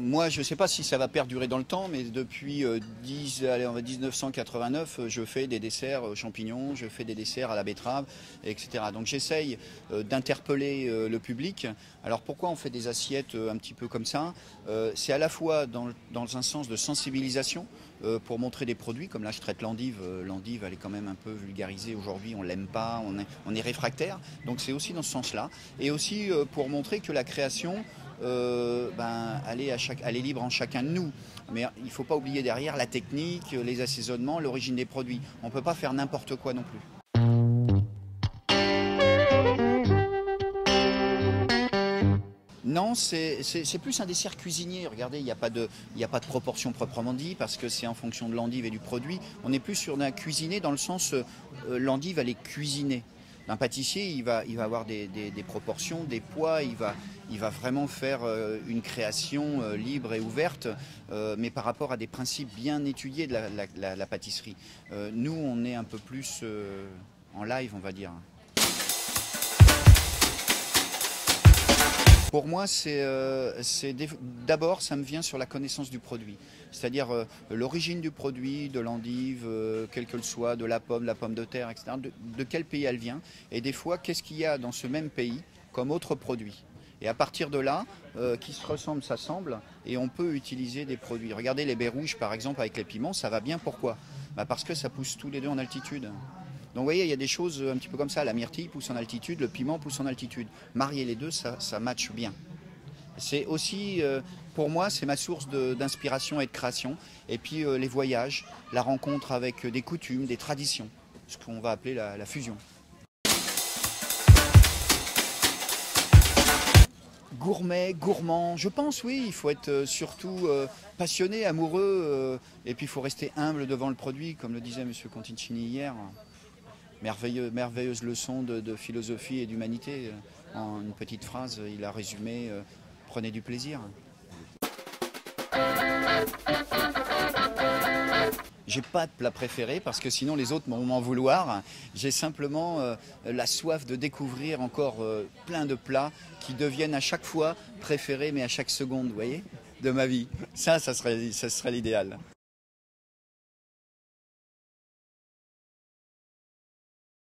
Moi, je ne sais pas si ça va perdurer dans le temps, mais depuis 1989, je fais des desserts aux champignons, je fais des desserts à la betterave, etc. Donc j'essaye d'interpeller le public. Alors pourquoi on fait des assiettes un petit peu comme ça? C'est à la fois dans un sens de sensibilisation, pour montrer des produits, comme là je traite l'endive. L'endive, elle est quand même un peu vulgarisée aujourd'hui, on l'aime pas, on est réfractaire. Donc c'est aussi dans ce sens-là. Et aussi pour montrer que la création, elle est libre en chacun de nous. Mais il ne faut pas oublier derrière la technique, les assaisonnements, l'origine des produits. On ne peut pas faire n'importe quoi non plus. Non, c'est plus un dessert cuisinier. Regardez, il n'y a pas de proportion proprement dit, parce que c'est en fonction de l'endive et du produit. On est plus sur un cuisiné dans le sens, l'endive, elle est cuisinée. Un pâtissier, il va avoir des proportions, des poids, il va vraiment faire une création libre et ouverte, mais par rapport à des principes bien étudiés de la pâtisserie. Nous, on est un peu plus en live, on va dire. Pour moi, d'abord, ça me vient sur la connaissance du produit. C'est-à-dire l'origine du produit, de l'endive, quelle qu'elle soit, de la pomme de terre, etc. De quel pays elle vient. Et des fois, qu'est-ce qu'il y a dans ce même pays comme autre produit. Et à partir de là, qui se ressemblent, s'assemblent, et on peut utiliser des produits. Regardez les baies rouges, par exemple, avec les piments, ça va bien. Pourquoi? Parce que ça pousse tous les deux en altitude. Donc vous voyez, il y a des choses un petit peu comme ça. La myrtille pousse en altitude, le piment pousse en altitude. Marier les deux, ça matche bien. C'est aussi, pour moi, c'est ma source d'inspiration et de création. Et puis les voyages, la rencontre avec des coutumes, des traditions, ce qu'on va appeler la fusion. Gourmet, gourmand, je pense, oui, il faut être surtout passionné, amoureux, et puis il faut rester humble devant le produit, comme le disait M. Contincini hier. Merveilleuse leçon de philosophie et d'humanité. En une petite phrase, il a résumé prenez du plaisir. J'ai pas de plat préféré parce que sinon les autres vont m'en vouloir. J'ai simplement la soif de découvrir encore plein de plats qui deviennent à chaque fois préférés, mais à chaque seconde, vous voyez, de ma vie. Ça serait l'idéal.